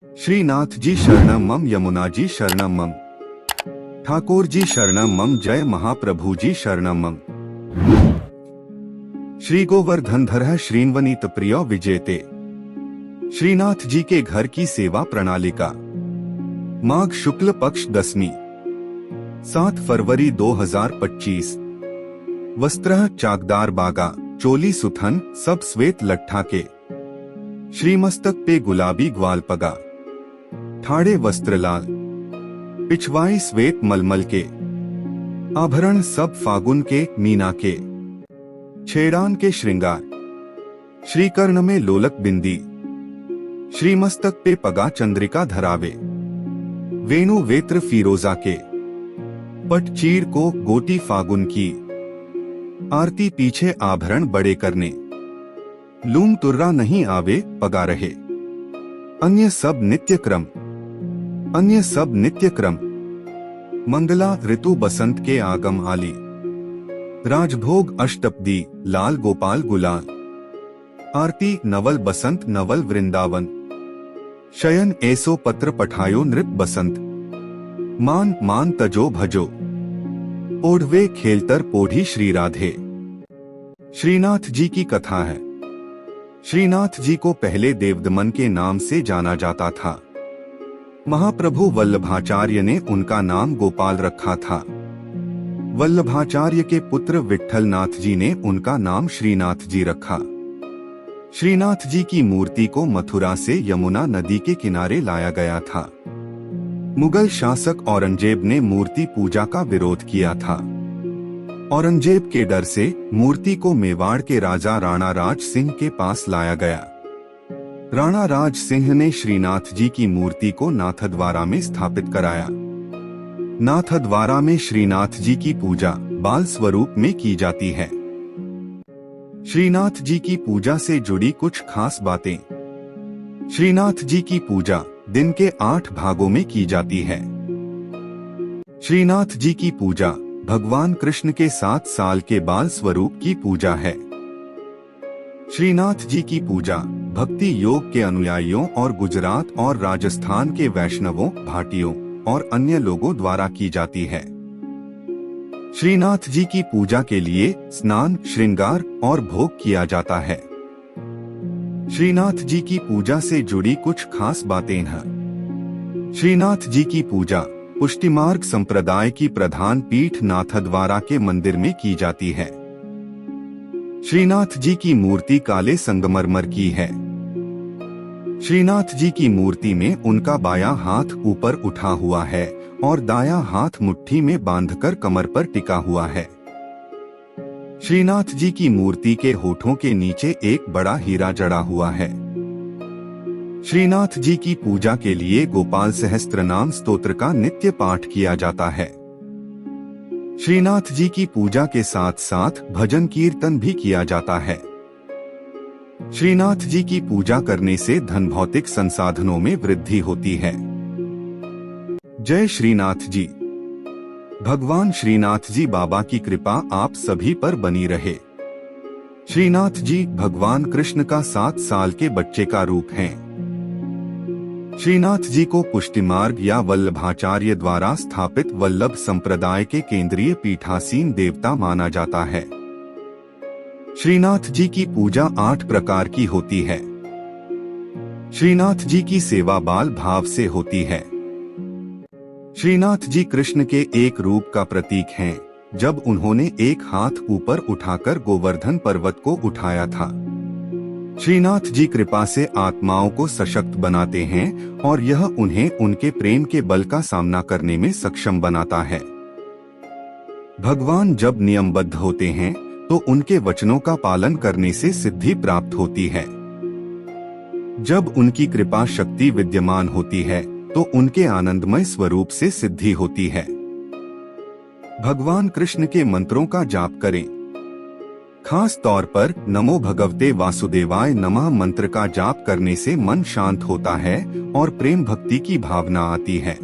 श्रीनाथ जी शरणम मम, यमुना जी शरणम मम, ठाकुर जी शरणम मम, जय महाप्रभु जी शरणम मम। श्री गोवर्धन धर श्रीन्वनीत प्रियो विजेते। श्रीनाथ जी के घर की सेवा प्रणालिका। माघ शुक्ल पक्ष 10वीं, 7 फरवरी 2025। वस्त्र चाकदार बागा, चोली सुथन सब श्वेत लट्ठा के। श्रीमस्तक पे गुलाबी ग्वाल पगा, ठाड़े वस्त्र लाल, पिछवाई श्वेत मलमल के। आभरण सब फागुन के मीना के, छेड़ान के श्रृंगार। श्रीकर्ण में लोलक बिंदी, श्रीमस्तक पे पगा चंद्रिका धरावे। वेणु वेत्र फीरोजा के, पट चीर को गोटी फागुन की। आरती पीछे आभरण बड़े करने, लूम तुर्रा नहीं आवे पगा रहे। अन्य सब नित्य क्रम, अन्य सब नित्य क्रम। मंगला ऋतु बसंत के आगम आली। राजभोग अष्टपदी, लाल गोपाल गुलाल। आरती नवल बसंत नवल वृंदावन। शयन ऐसो पत्र पठायो नृप बसंत। मान मान तजो भजो, ओढ़वे खेलतर पोढ़ी श्री राधे। श्रीनाथ जी की कथा है। श्रीनाथ जी को पहले देवदमन के नाम से जाना जाता था। महाप्रभु वल्लभाचार्य ने उनका नाम गोपाल रखा था। वल्लभाचार्य के पुत्र विट्ठल नाथ जी ने उनका नाम श्रीनाथ जी रखा। श्रीनाथ जी की मूर्ति को मथुरा से यमुना नदी के किनारे लाया गया था। मुगल शासक औरंगजेब ने मूर्ति पूजा का विरोध किया था। औरंगजेब के डर से मूर्ति को मेवाड़ के राजा राणा राज सिंह के पास लाया गया। राणा राज सिंह ने श्रीनाथ जी की मूर्ति को नाथद्वारा में स्थापित कराया। नाथद्वारा में श्रीनाथ जी की पूजा बाल स्वरूप में की जाती है। श्रीनाथ जी की पूजा से जुड़ी कुछ खास बातें। श्रीनाथ जी की पूजा दिन के 8 भागों में की जाती है। श्रीनाथ जी की पूजा भगवान कृष्ण के 7 साल के बाल स्वरूप की पूजा है। श्रीनाथ जी की पूजा भक्ति योग के अनुयायियों और गुजरात और राजस्थान के वैष्णवों, भाटियों और अन्य लोगों द्वारा की जाती है। श्रीनाथ जी की पूजा के लिए स्नान, श्रृंगार और भोग किया जाता है। श्रीनाथ जी की पूजा से जुड़ी कुछ खास बातें हैं। श्रीनाथ जी की पूजा पुष्टिमार्ग संप्रदाय की प्रधान पीठ नाथद्वारा के मंदिर में की जाती है। श्रीनाथ जी की मूर्ति काले संगमरमर की है। श्रीनाथ जी की मूर्ति में उनका बायां हाथ ऊपर उठा हुआ है और दायां हाथ मुट्ठी में बांधकर कमर पर टिका हुआ है। श्रीनाथ जी की मूर्ति के होठों के नीचे एक बड़ा हीरा जड़ा हुआ है। श्रीनाथ जी की पूजा के लिए गोपाल सहस्त्रनाम स्तोत्र का नित्य पाठ किया जाता है। श्रीनाथ जी की पूजा के साथ साथ भजन कीर्तन भी किया जाता है। श्रीनाथ जी की पूजा करने से धन भौतिक संसाधनों में वृद्धि होती है। जय श्रीनाथ जी। भगवान श्रीनाथ जी बाबा की कृपा आप सभी पर बनी रहे। श्रीनाथ जी भगवान कृष्ण का 7 साल के बच्चे का रूप हैं। श्रीनाथ जी को पुष्टिमार्ग या वल्लभाचार्य द्वारा स्थापित वल्लभ संप्रदाय के केंद्रीय पीठासीन देवता माना जाता है। श्रीनाथ जी की पूजा 8 प्रकार की होती है। श्रीनाथ जी की सेवा बाल भाव से होती है। श्रीनाथ जी कृष्ण के एक रूप का प्रतीक हैं, जब उन्होंने एक हाथ ऊपर उठाकर गोवर्धन पर्वत को उठाया था। श्रीनाथ जी कृपा से आत्माओं को सशक्त बनाते हैं और यह उन्हें उनके प्रेम के बल का सामना करने में सक्षम बनाता है। भगवान जब नियमबद्ध होते हैं तो उनके वचनों का पालन करने से सिद्धि प्राप्त होती है। जब उनकी कृपा शक्ति विद्यमान होती है तो उनके आनंदमय स्वरूप से सिद्धि होती है। भगवान कृष्ण के मंत्रों का जाप करें। खास तौर पर नमो भगवते वासुदेवाय नमः मंत्र का जाप करने से मन शांत होता है और प्रेम भक्ति की भावना आती है।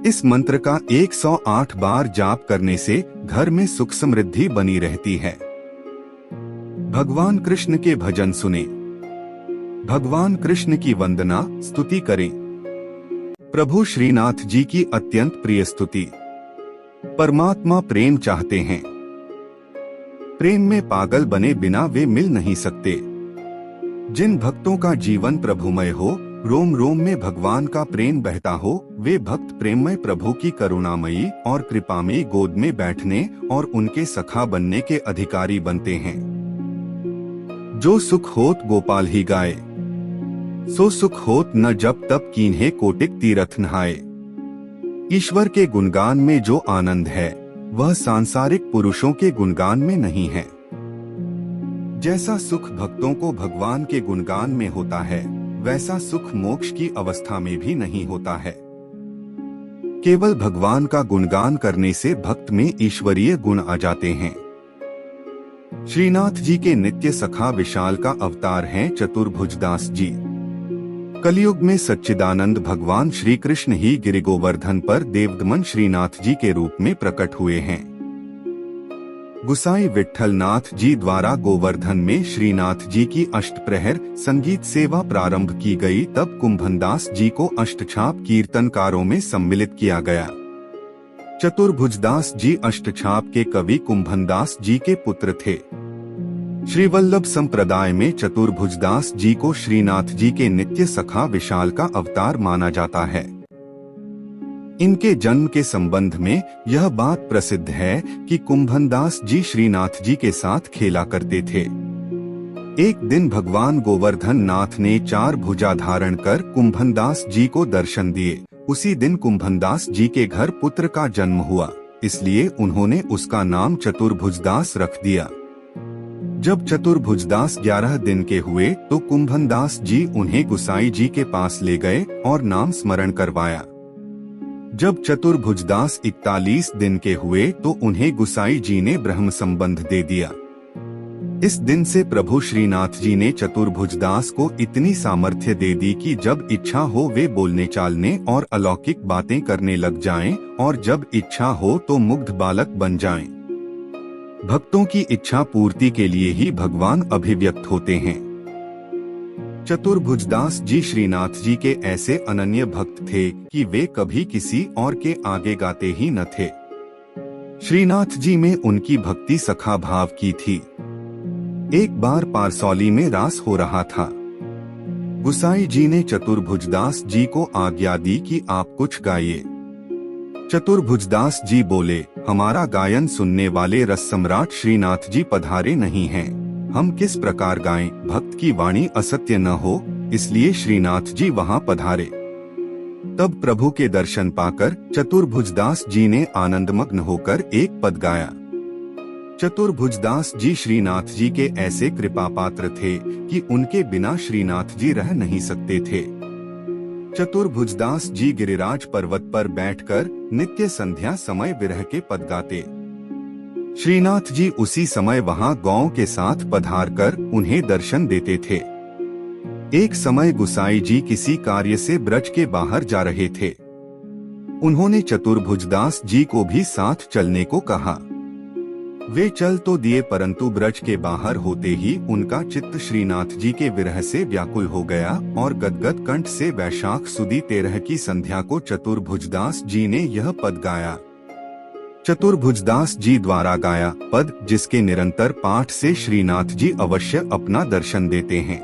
इस मंत्र का 108 बार जाप करने से घर में सुख समृद्धि बनी रहती है। भगवान कृष्ण के भजन सुने। भगवान कृष्ण की वंदना स्तुति करें। प्रभु श्रीनाथ जी की अत्यंत प्रिय स्तुति। परमात्मा प्रेम चाहते हैं। प्रेम में पागल बने बिना वे मिल नहीं सकते। जिन भक्तों का जीवन प्रभुमय हो, रोम रोम में भगवान का प्रेम बहता हो, वे भक्त प्रेममय प्रभु की करुणामयी और कृपामयी गोद में बैठने और उनके सखा बनने के अधिकारी बनते हैं। जो सुख होत गोपाल ही गाए, सो सुख होत न जब तब कीन्हे कोटिक तीरथ नहाए। ईश्वर के गुणगान में जो आनंद है, वह सांसारिक पुरुषों के गुणगान में नहीं है। जैसा सुख भक्तों को भगवान के गुणगान में होता है, वैसा सुख मोक्ष की अवस्था में भी नहीं होता है। केवल भगवान का गुणगान करने से भक्त में ईश्वरीय गुण आ जाते हैं। श्रीनाथ जी के नित्य सखा विशाल का अवतार हैं चतुर्भुजदास जी। कलयुग में सच्चिदानंद भगवान श्री कृष्ण ही गिरि गोवर्धन पर देवदमन श्रीनाथ जी के रूप में प्रकट हुए हैं। गुसाई विट्ठल नाथ जी द्वारा गोवर्धन में श्रीनाथ जी की अष्टप्रहर संगीत सेवा प्रारंभ की गई, तब कुंभनदास जी को अष्टछाप कीर्तनकारों में सम्मिलित किया गया। चतुर्भुजदास जी अष्टछाप के कवि कुंभनदास जी के पुत्र थे। श्रीवल्लभ संप्रदाय में चतुर्भुजदास जी को श्रीनाथ जी के नित्य सखा विशाल का अवतार माना जाता है। इनके जन्म के संबंध में यह बात प्रसिद्ध है कि कुंभनदास जी श्रीनाथ जी के साथ खेला करते थे। एक दिन भगवान गोवर्धन नाथ ने 4 भुजा धारण कर कुंभनदास जी को दर्शन दिए। उसी दिन कुंभनदास जी के घर पुत्र का जन्म हुआ, इसलिए उन्होंने उसका नाम चतुर्भुजदास रख दिया। जब चतुर्भुजदास 11 दिन के हुए तो कुंभनदास जी उन्हें गुसाई जी के पास ले गए और नाम स्मरण करवाया। जब चतुर्भुजदास 41 दिन के हुए तो उन्हें गुसाई जी ने ब्रह्म संबंध दे दिया। इस दिन से प्रभु श्रीनाथ जी ने चतुर्भुजदास को इतनी सामर्थ्य दे दी कि जब इच्छा हो वे बोलने चालने और अलौकिक बातें करने लग जाएं, और जब इच्छा हो तो मुग्ध बालक बन जाएं। भक्तों की इच्छा पूर्ति के लिए ही भगवान अभिव्यक्त होते हैं। चतुर्भुजदास जी श्रीनाथ जी के ऐसे अनन्य भक्त थे कि वे कभी किसी और के आगे गाते ही न थे। श्रीनाथ जी में उनकी भक्ति सखा भाव की थी। एक बार पारसौली में रास हो रहा था। गुसाई जी ने चतुर्भुजदास जी को आज्ञा दी कि आप कुछ गाइए। चतुर्भुजदास जी बोले, हमारा गायन सुनने वाले रस सम्राट श्रीनाथ जी पधारे नहीं हैं, हम किस प्रकार गाएं, भक्त की वाणी असत्य न हो, इसलिए श्रीनाथ जी वहां पधारे। तब प्रभु के दर्शन पाकर चतुर्भुजदास जी ने आनंदमग्न होकर एक पद गाया। चतुर्भुजदास जी श्रीनाथ जी के ऐसे कृपा पात्र थे कि उनके बिना श्रीनाथ जी रह नहीं सकते थे। चतुर्भुजदास जी गिरिराज पर्वत पर बैठकर नित्य संध्या समय विरह के पद गाते। श्रीनाथ जी उसी समय वहां गौ के साथ पधार कर उन्हें दर्शन देते थे। एक समय गुसाई जी किसी कार्य से ब्रज के बाहर जा रहे थे। उन्होंने चतुर्भुजदास जी को भी साथ चलने को कहा। वे चल तो दिए, परंतु ब्रज के बाहर होते ही उनका चित्त श्रीनाथ जी के विरह से व्याकुल हो गया और गदगद कंठ से वैशाख सुदी 13 की संध्या को चतुर्भुजदास जी ने यह पद गाया। चतुर्भुजदास जी द्वारा गाया पद, जिसके निरंतर पाठ से श्रीनाथ जी अवश्य अपना दर्शन देते हैं।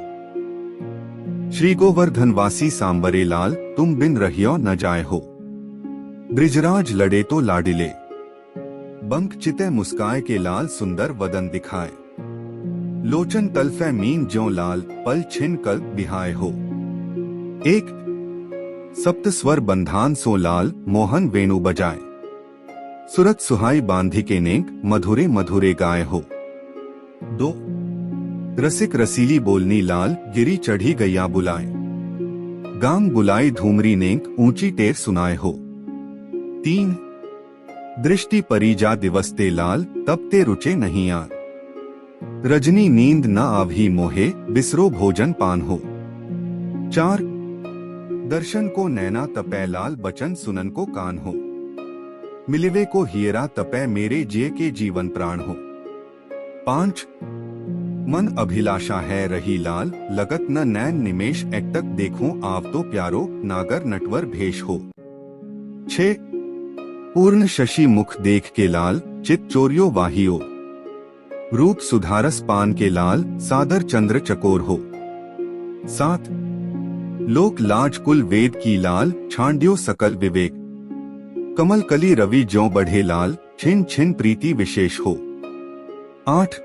श्री गोवर्धनवासी सांबरे लाल, तुम बिन रहियो न जाए हो। ब्रिजराज लड़े तो लाडिले, बंक चिते मुस्काए के लाल सुंदर वदन दिखाए। लोचन तलफे मीन ज्यों लाल, पल छिन कल्प बिहाय हो। एक सप्त स्वर बंधान सो लाल, मोहन वेणु बजाए। सुरत सुहाई बांधी के नेक, मधुरे मधुरे गाय हो। 2 रसिक रसीली बोलनी लाल, गिरी चढ़ी गैया बुलाए। गांग बुलाई धूमरी नेक, ऊंची टेर सुनाए हो। 3 दृष्टि परिजा दिवसते लाल, तब ते रुचे नहीं आर। रजनी नींद न आवही मोहे, बिसरो भोजन पान हो। 4 दर्शन को नैना तपै लाल, बचन सुनन को कान हो। मिलिवे को हियरा तपै, मेरे जिये के जीवन प्राण हो। 5 मन अभिलाषा है रही लाल, लगत न नैन निमेश एकटक देखो आव तो प्यारो, नागर नटवर भेष हो। 6 पूर्ण शशि मुख देख के लाल, चित चोरियो वाहियो, रूप सुधारस पान के लाल, सादर चंद्र चकोर हो। 7 लोक लाज कुल वेद की लाल, छांड्यो सकल विवेक, कमल कली रवि ज्यों बढ़े लाल, छिन छिन प्रीति विशेष हो। 8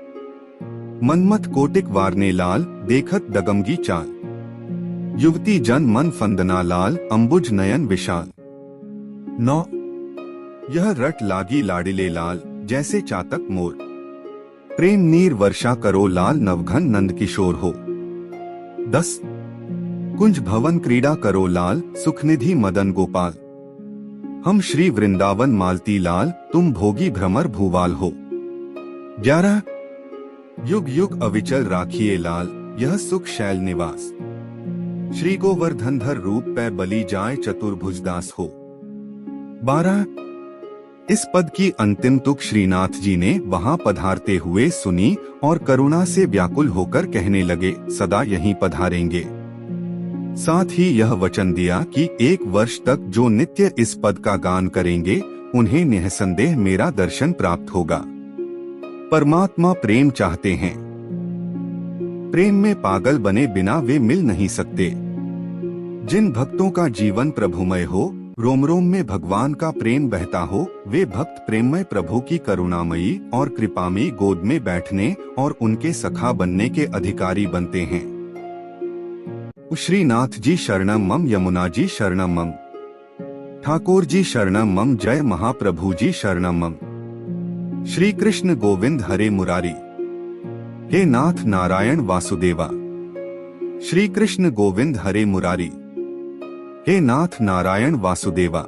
मनमत कोटिक वारने लाल, देखत दगमगी चाल, युवती जन मन फंदना लाल, अंबुज नयन विशाल। 9 यह रट लागी लाडिले लाल, जैसे चातक मोर, प्रेम नीर वर्षा करो लाल, नवघन नंद किशोर हो। 10 कुंज भवन क्रीड़ा करो लाल, सुखनिधि मदन गोपाल, हम श्री वृंदावन मालती लाल, तुम भोगी भ्रमर भूवाल हो। 11 युग युग अविचल राखिए लाल, यह सुख शैल निवास, श्री गोवर्धनधर रूप पे बलि जाए चतुर्भुजदास हो। 12 इस पद की अंतिम तुक श्रीनाथ जी ने वहां पधारते हुए सुनी और करुणा से व्याकुल होकर कहने लगे, सदा यहीं पधारेंगे। साथ ही यह वचन दिया कि 1 वर्ष तक जो नित्य इस पद का गान करेंगे उन्हें निःसंदेह मेरा दर्शन प्राप्त होगा। परमात्मा प्रेम चाहते हैं, प्रेम में पागल बने बिना वे मिल नहीं सकते। जिन भक्तों का जीवन प्रभुमय हो, रोम रोम में भगवान का प्रेम बहता हो, वे भक्त प्रेममय प्रभु की करुणामयी और कृपामयी गोद में बैठने और उनके सखा बनने के अधिकारी बनते हैं। श्रीनाथ जी शरणम मम, यमुना जी शरणम मम, ठाकुर जी शरणम मम, जय महाप्रभु जी शरणम मम। श्री कृष्ण गोविंद हरे मुरारी, हे नाथ नारायण वासुदेवा। श्री कृष्ण गोविंद हरे मुरारी, हे नाथ नारायण वासुदेवा।